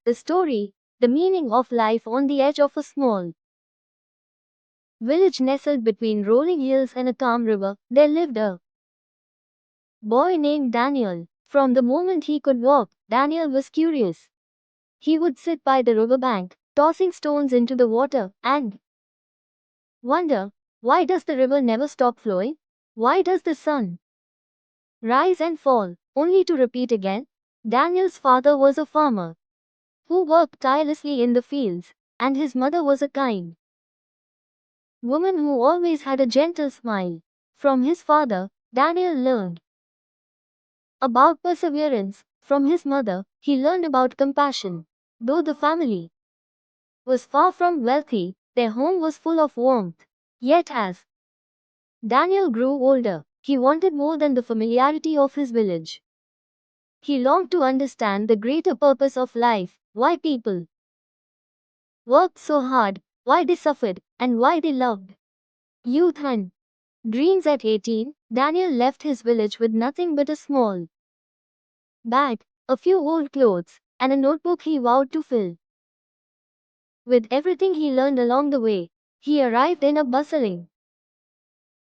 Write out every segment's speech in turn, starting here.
The story, the meaning of life on the edge of a small village nestled between rolling hills and a calm river. There lived a boy named Daniel. From the moment he could walk, Daniel was curious. He would sit by the riverbank, tossing stones into the water, and wonder, why does the river never stop flowing? Why does the sun rise and fall, only to repeat again? Daniel's father was a farmer who worked tirelessly in the fields, and his mother was a kind woman who always had a gentle smile. From his father, Daniel learned about perseverance. From his mother, he learned about compassion. Though the family was far from wealthy, their home was full of warmth. Yet as Daniel grew older, he wanted more than the familiarity of his village. He longed to understand the greater purpose of life, why people worked so hard, why they suffered, and why they loved youth and dreams. At 18, Daniel left his village with nothing but a small bag, a few old clothes, and a notebook he vowed to fill with everything he learned along the way. He arrived in a bustling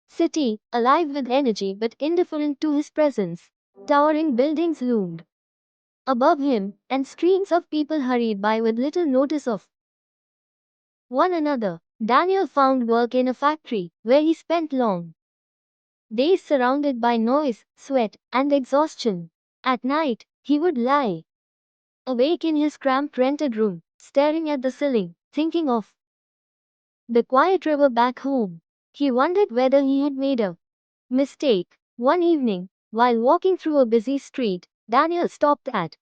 city, alive with energy but indifferent to his presence. Towering buildings loomed above him, and streams of people hurried by with little notice of one another. Daniel found work in a factory, where he spent long days surrounded by noise, sweat, and exhaustion. At night, he would lie awake in his cramped rented room, staring at the ceiling, thinking of the quiet river back home. He wondered whether he had made a mistake. One evening, while walking through a busy street, Daniel stopped at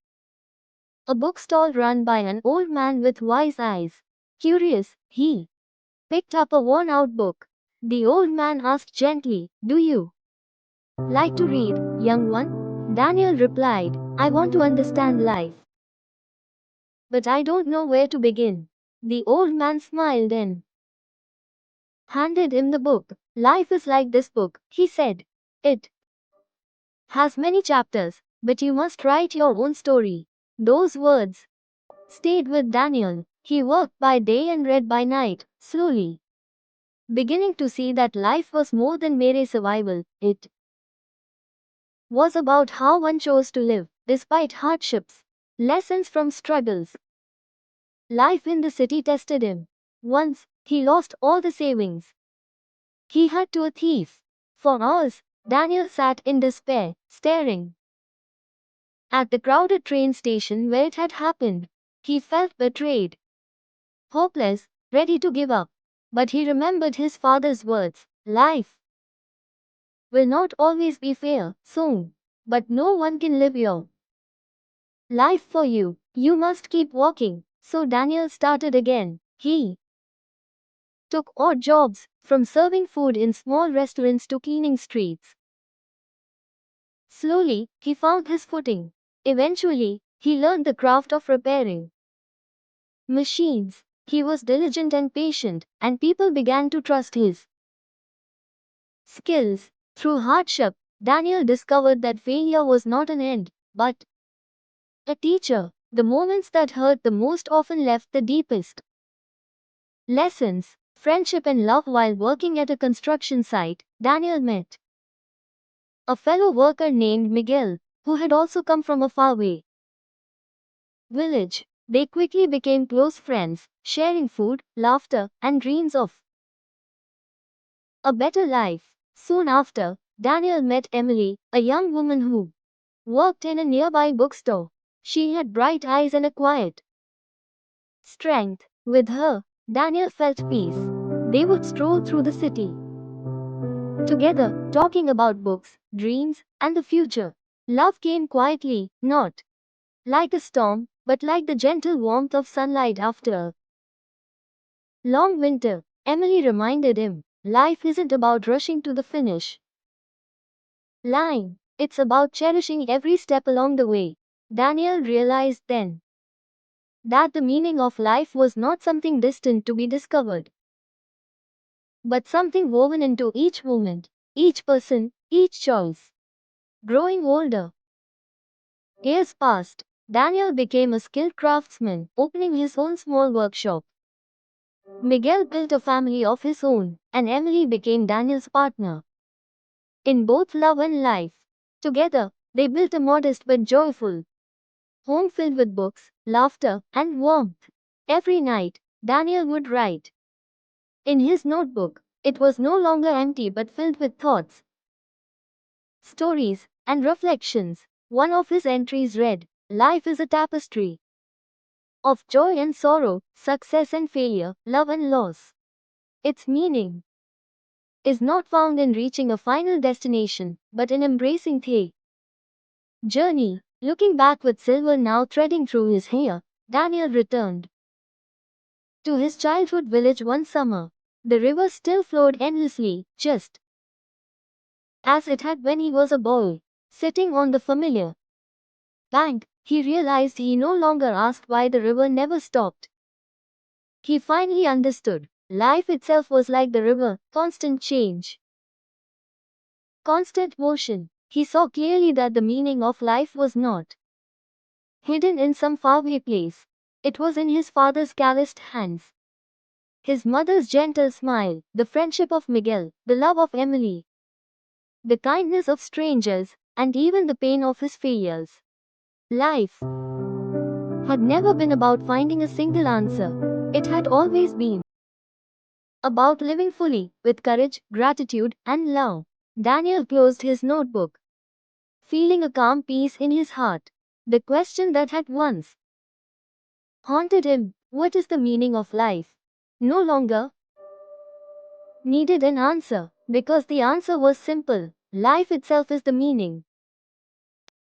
a bookstall run by an old man with wise eyes. Curious, he picked up a worn-out book. The old man asked gently, "Do you like to read, young one?" Daniel replied, "I want to understand life, but I don't know where to begin." The old man smiled and handed him the book. "Life is like this book," he said. "It has many chapters, but you must write your own story." Those words stayed with Daniel. He worked by day and read by night, slowly beginning to see that life was more than mere survival. It was about how one chose to live, despite hardships. Lessons from struggles. Life in the city tested him. Once, he lost all the savings he had to a thief. For hours, Daniel sat in despair, staring at the crowded train station where it had happened. He felt betrayed, hopeless, ready to give up. But he remembered his father's words, "Life will not always be fair, soon. But no one can live your life for you. You must keep walking." So Daniel started again. He took odd jobs, from serving food in small restaurants to cleaning streets. Slowly, he found his footing. Eventually, he learned the craft of repairing machines. He was diligent and patient, and people began to trust his skills. Through hardship, Daniel discovered that failure was not an end, but a teacher. The moments that hurt the most often left the deepest lessons. Friendship and love. While working at a construction site, Daniel met a fellow worker named Miguel, who had also come from a faraway village. They quickly became close friends, sharing food, laughter, and dreams of a better life. Soon after, Daniel met Emily, a young woman who worked in a nearby bookstore. She had bright eyes and a quiet strength. With her, Daniel felt peace. They would stroll through the city together, talking about books, dreams, and the future. Love came quietly, not like a storm, but like the gentle warmth of sunlight after a long winter. Emily reminded him, life isn't about rushing to the finish line. It's about cherishing every step along the way. Daniel realized then that the meaning of life was not something distant to be discovered, but something woven into each moment, each person, each choice. Growing older, years passed. Daniel became a skilled craftsman, opening his own small workshop. Miguel built a family of his own, and Emily became Daniel's partner in both love and life. Together, they built a modest but joyful home filled with books, laughter, and warmth. Every night, Daniel would write in his notebook. It was no longer empty but filled with thoughts, stories, and reflections. One of his entries read, "Life is a tapestry of joy and sorrow, success and failure, love and loss. Its meaning is not found in reaching a final destination, but in embracing the journey." Looking back with silver now threading through his hair, Daniel returned to his childhood village one summer. The river still flowed endlessly, just as it had when he was a boy. Sitting on the familiar bank, he realized he no longer asked why the river never stopped. He finally understood. Life itself was like the river, constant change, constant motion. He saw clearly that the meaning of life was not hidden in some faraway place. It was in his father's calloused hands, his mother's gentle smile, the friendship of Miguel, the love of Emily, the kindness of strangers, and even the pain of his failures. Life had never been about finding a single answer. It had always been about living fully, with courage, gratitude, and love. Daniel closed his notebook, feeling a calm peace in his heart. The question that had once haunted him, what is the meaning of life, no longer needed an answer, because the answer was simple. Life itself is the meaning.